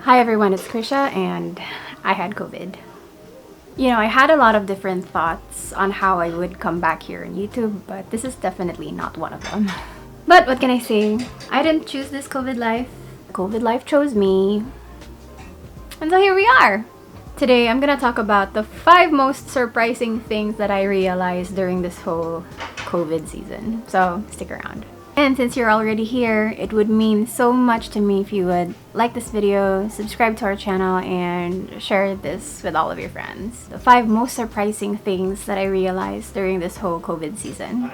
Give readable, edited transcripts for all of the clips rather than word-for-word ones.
Hi everyone, it's Krisha and I had COVID. I had a lot of different thoughts on how I would come back here on YouTube, but this is definitely not one of them. But what can I say? I didn't choose this COVID life. COVID life chose me. And so here we are. Today I'm gonna talk about the 5 most surprising things that I realized during this whole COVID season. So stick around. And since you're already here, it would mean so much to me if you would like this video, subscribe to our channel, and share this with all of your friends. The 5 most surprising things that I realized during this whole COVID season.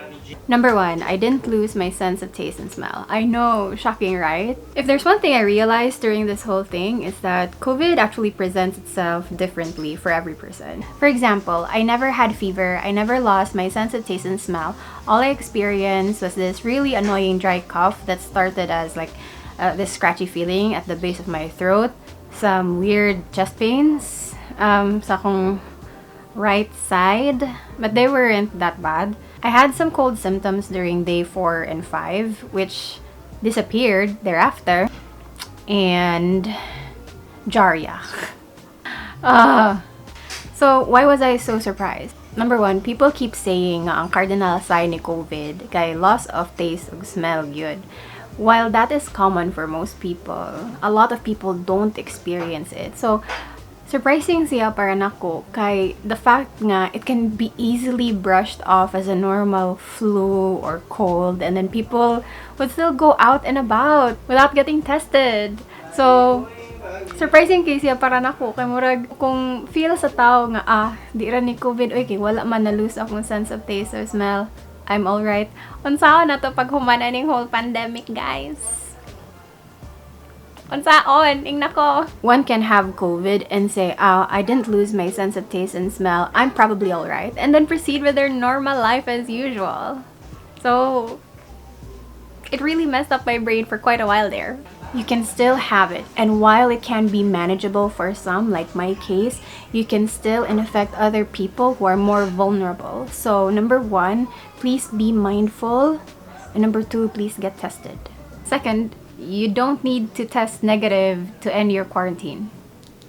Number 1, I didn't lose my sense of taste and smell. I know, shocking, right? If there's one thing I realized during this whole thing, is that COVID actually presents itself differently for every person. For example, I never had fever, I never lost my sense of taste and smell. All I experienced was this really annoying dry cough that started as this scratchy feeling at the base of my throat, some weird chest pains sa akong right side, but they weren't that bad. I had some cold symptoms during day 4 and 5, which disappeared thereafter, and diarrhea. So why was I so surprised? Number 1, people keep saying nga ang cardinal sign ni COVID kay loss of taste ug smell gyud. While that is common for most people, a lot of people don't experience it. So surprising siya para nako kay the fact nga it can be easily brushed off as a normal flu or cold, and then people would still go out and about without getting tested. So surprising case siya para nako kay murag kung feel sa tao nga di ra ni COVID oy kay wala man na lose akong sense of taste or smell, I'm alright. Unsaon na to pag humana ning whole pandemic, guys? Unsaon? Nako. One can have COVID and say, I didn't lose my sense of taste and smell, I'm probably alright, and then proceed with their normal life as usual. So it really messed up my brain for quite a while there. You can still have it, and while it can be manageable for some, like my case, you can still infect other people who are more vulnerable. So number 1, please be mindful, and number 2, please get tested. Second, you don't need to test negative to end your quarantine.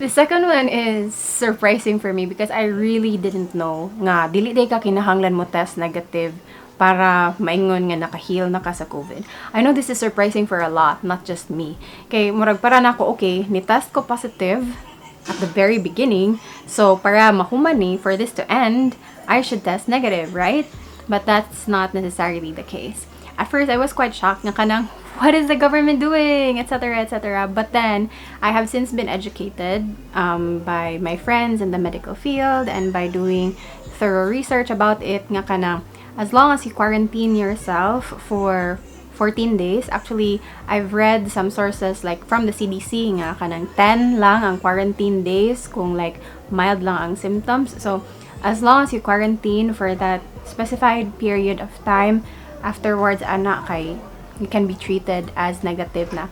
The second one is surprising for me because I really didn't know nga dili day ka kinahanglan mo test negative para maingon nga naka-heal na ka sa COVID. I know this is surprising for a lot, not just me. Kay murag para nako okay, ni-test ko positive at the very beginning, so para mahuman ni for this to end, I should test negative, right? But that's not necessarily the case. At first, I was quite shocked nga kanang, what is the government doing, etc., etc. But then I have since been educated by my friends in the medical field and by doing thorough research about it nga kanang as long as you quarantine yourself for 14 days. Actually, I've read some sources like from the CDC nga kanang 10 lang ang quarantine days kung like mild lang ang symptoms. So as long as you quarantine for that specified period of time, afterwards kay you can be treated as negative na.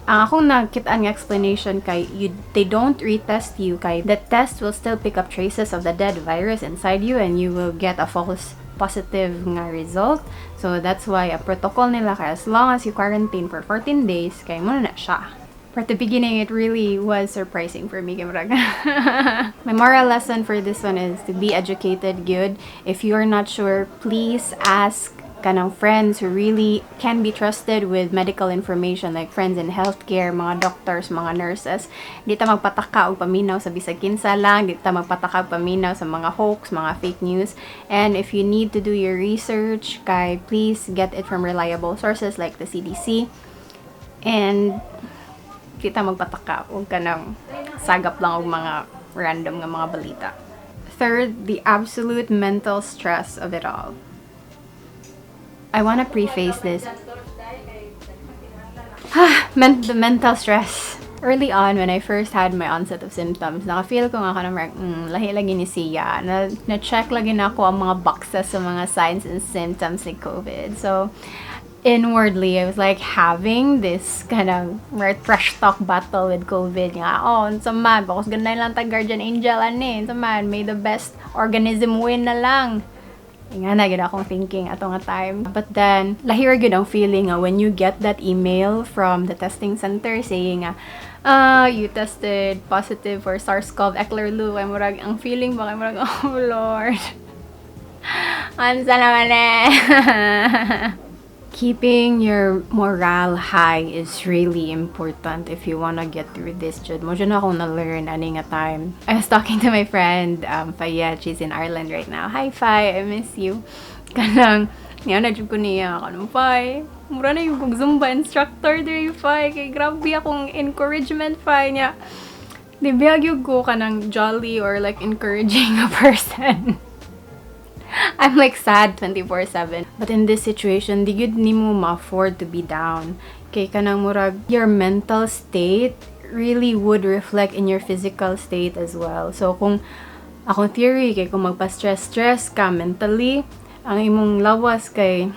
Ang akong nakitaan nga explanation kay they don't retest you kay the test will still pick up traces of the dead virus inside you and you will get a false positive nga result. So that's why a protocol nila kay as long as you quarantine for 14 days kay mo na siya. For the beginning, it really was surprising for me. My moral lesson for this one is to be educated good. If you're not sure, please ask kanang friends who really can be trusted with medical information, like friends in healthcare, mga doctors, mga nurses. Di ta magpataka og paminaw sa bisag kinsa lang, di ta magpataka og paminaw sa mga hoax, mga fake news. And if you need to do your research, please get it from reliable sources like the CDC. And di ta magpataka og kanang sagap lang og mga random nga mga balita. Third, the absolute mental stress of it all. I want to preface this. The mental stress. Early on, when I first had my onset of symptoms, naka-feel ko nga ako na lahi lagi ni siya. Na-check lagi na ako ang mga boxes sa mga signs and symptoms ni COVID. So, inwardly, I was like having this kind of trash talk battle with COVID. Nga, sa man, bakos ganda lang ta guardian angel, sa man, may the best organism win na lang. Nga na gid akong thinking ato nga time. But then lahira gid ang feeling nga when you get that email from the testing center saying you tested positive for SARS-CoV Eclair-Lu. Ay murag ang feeling ba kay murag oh Lord. Ansa naman Keeping your morale high is really important if you wanna get through this, jud. Mo na akong na-learn ani nga time. I was talking to my friend, Fayette. She's in Ireland right now. Hi, Fay. I miss you. Kanang, yan na jud ko niya. Kanang, Fay. Mura na yung kong Zumba instructor there, Fay. Kay grabe akong encouragement, Fay niya. Di biyag yung ko kanang jolly or like encouraging a person. I'm like sad 24/7. But in this situation, di gud nimo ma-afford to be down. Kay kanang murag your mental state really would reflect in your physical state as well. So kung akong theory kay kung magpa-stress ka mentally, ang imong lawas kay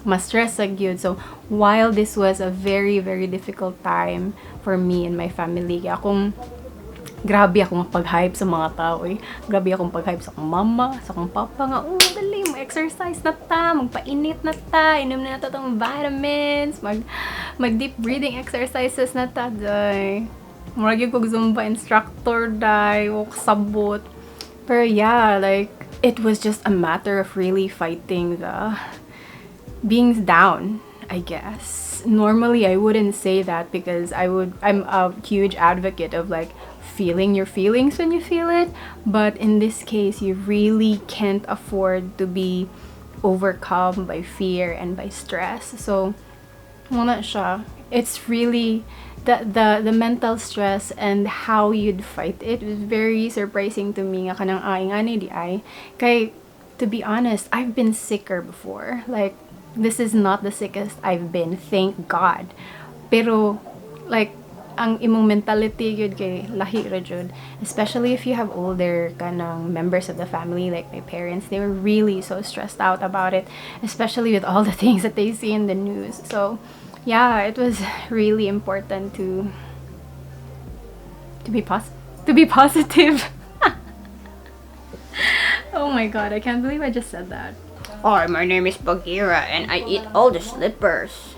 ma-stress gyud. So while this was a very very difficult time for me and my family, kaya akong grabe akong pag-hype sa mga tao eh. Grabe akong pag-hype sa akong mama, sa akong papa nga, oh, dali, mag-exercise na ta, magpainit na ta, inom na ta itong vitamins, mag-deep breathing exercises na ta, day. Murag yung kong Zumba instructor, day, o sabot. Pero yeah, like, it was just a matter of really fighting the being down, I guess. Normally, I wouldn't say that because I'm a huge advocate of like, feeling your feelings when you feel it, but in this case you really can't afford to be overcome by fear and by stress. So wala siya. It's really the mental stress and how you'd fight it was very surprising to me nga kanang ay nga ni di ay kay to be honest, I've been sicker before. Like this is not the sickest I've been, thank God. Pero like ang imong mentality yun kay lahi ra jud, especially if you have older kanang members of the family like my parents. They were really so stressed out about it, especially with all the things that they see in the news. So yeah, it was really important to be positive. Oh my god, I can't believe I just said that. Hi, my name is Bagheera and I eat all the slippers.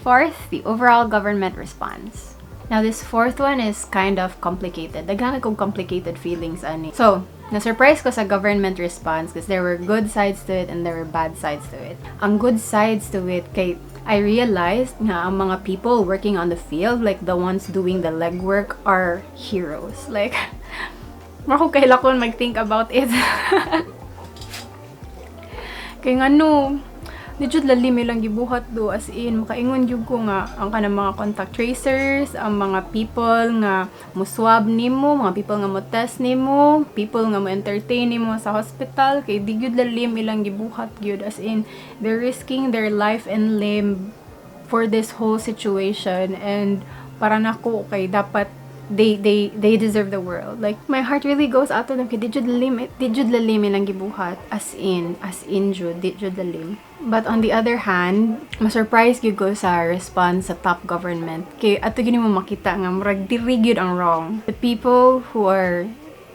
Fourth, the overall government response. Now, this fourth one is kind of complicated. Daghan kong complicated feelings ani. So, na-surprise ko sa government response because there were good sides to it and there were bad sides to it. Ang good sides to it, kay I realized nga ang mga people working on the field, like the ones doing the legwork, are heroes. Like, mako kaila ko mag-think about it. Kaya nga no, di jud lalim ilang gibuhat do, as in makaingon jud ko nga ang kanang mga contact tracers, ang mga people nga mo swab nimo, mga people nga mo test nimo, people nga mo entertain nimo sa hospital, kay di jud lalim ilang gibuhat gyud, as in they're risking their life and limb for this whole situation. And para nako kay dapat they deserve the world. Like my heart really goes out to them kay di jud lalim ilang gibuhat, as in jud di jud lalim. But on the other hand, ma-surprise gyud ko sa response sa top government. Kay ato gyud mo makita nga murag diri gyud ang wrong. The people who are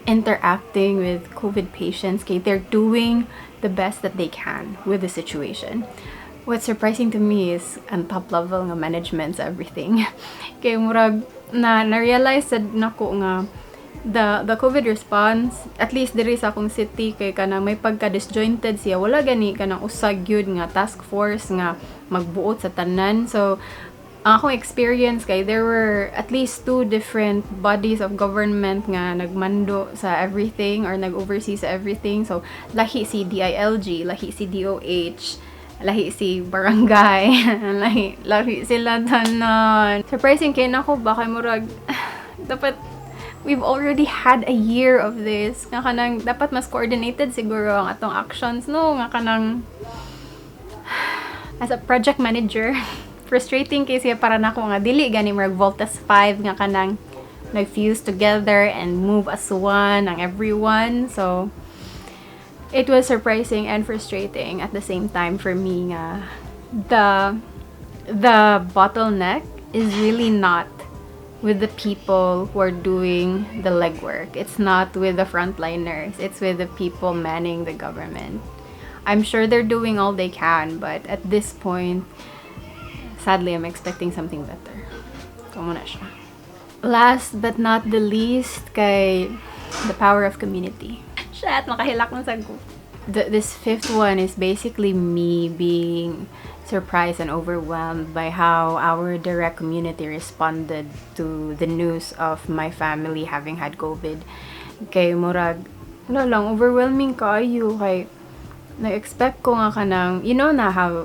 interacting with COVID patients, kay they're doing the best that they can with the situation. What's surprising to me is ang top level nga management sa everything. Kay murag na-realize sad nako nga the COVID response, at least diri sa akong city, kay kanang may pagka-disjointed siya. Wala gani kanang usag yun nga task force nga magbuot sa tanan. So ang akong experience kay there were at least 2 different bodies of government nga nagmando sa everything or nag-oversee sa everything. So lahi si DILG, lahi si DOH, lahi si barangay, lahi sila tanan. Surprising kay nako baka murag dapat we've already had a year of this. Nga kanang dapat mas coordinated siguro ang atong actions, no? Nga kanang as a project manager, frustrating kasi para nako nga dili gani mag Voltas 5 nga kanang nag-fuse together and move as one ang everyone. So it was surprising and frustrating at the same time for me nga the bottleneck is really not with the people who are doing the legwork. It's not with the frontliners. It's with the people manning the government. I'm sure they're doing all they can, but at this point, sadly, I'm expecting something better. So, muna siya. Last but not the least, kay the power of community. Shit, makahilak na sa group. This fifth one is basically me being surprised and overwhelmed by how our direct community responded to the news of my family having had COVID. Kay murag, wala lang, overwhelming kayo. Kay, na-expect ko nga kanang, you know na how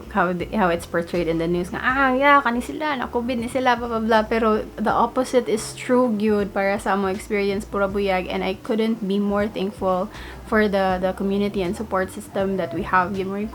it's portrayed in the news nga, yeah, kani sila, na COVID ni sila, blah, blah, blah. Pero the opposite is true, gyud para sa mo experience pura buyag, and I couldn't be more thankful for the community and support system that we have. Yun mo yung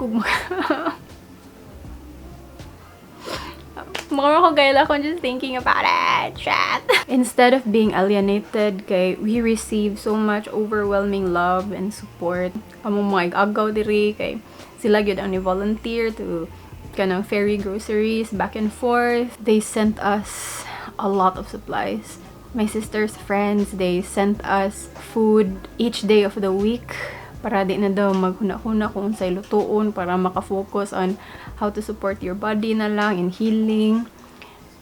mga ko gayla ko just thinking about it. Chat. Instead of being alienated, kay we receive so much overwhelming love and support. Amo mga agaw diri kay sila gyud ang ni-volunteer to kanang ferry groceries back and forth. They sent us a lot of supplies. My sister's friends, they sent us food each day of the week para di na daw maghuna-huna kung sa lutuon para makafocus on how to support your body na lang and healing.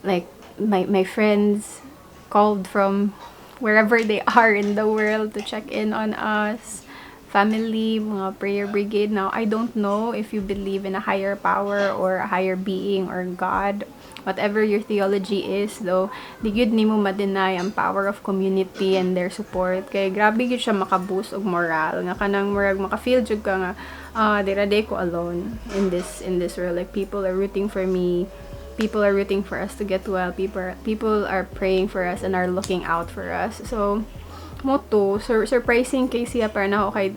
Like, my friends called from wherever they are in the world to check in on us. Family, mga prayer brigade. Now, I don't know if you believe in a higher power or a higher being or God. Whatever your theology is, though, di gyud nimo ma-deny ang power of community and their support. Kay grabe gyud siya makaboost og moral. Nga kanang murag maka-feel jud ka nga, dira day ko alone in this world. Like, people are rooting for me. People are rooting for us to get well. People are praying for us and are looking out for us. So, moto, surprising case siya para na okay.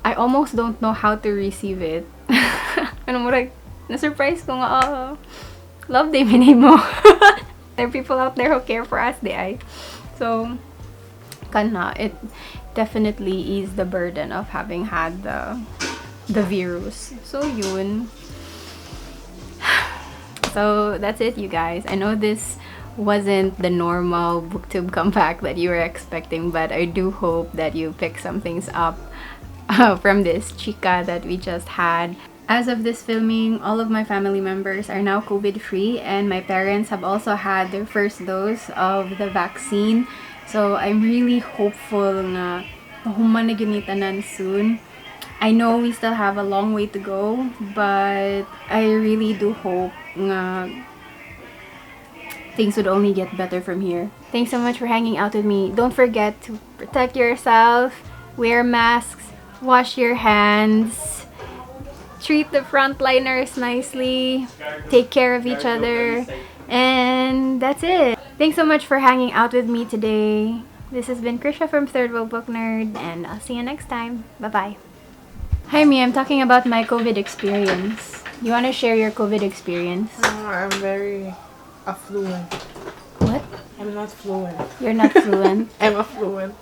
I almost don't know how to receive it. Ano murag na-surprise ko nga, love day minimo. There are people out there who care for us, di ay. So, it definitely eased the burden of having had the virus. So, yun. So, that's it, you guys. I know this wasn't the normal booktube comeback that you were expecting, but I do hope that you pick some things up from this chica that we just had. As of this filming, all of my family members are now COVID-free, and my parents have also had their first dose of the vaccine. So, I'm really hopeful na mahuman na ginitanan soon. I know we still have a long way to go, but I really do hope nga things would only get better from here. Thanks so much for hanging out with me. Don't forget to protect yourself, wear masks, wash your hands, treat the frontliners nicely, take care of each other, and that's it. Thanks so much for hanging out with me today. This has been Krisha from Third World Book Nerd, and I'll see you next time. Bye-bye. Hi, Me. I'm talking about my COVID experience. You want to share your COVID experience? I'm very affluent. What? I'm not fluent. You're not fluent? I'm affluent.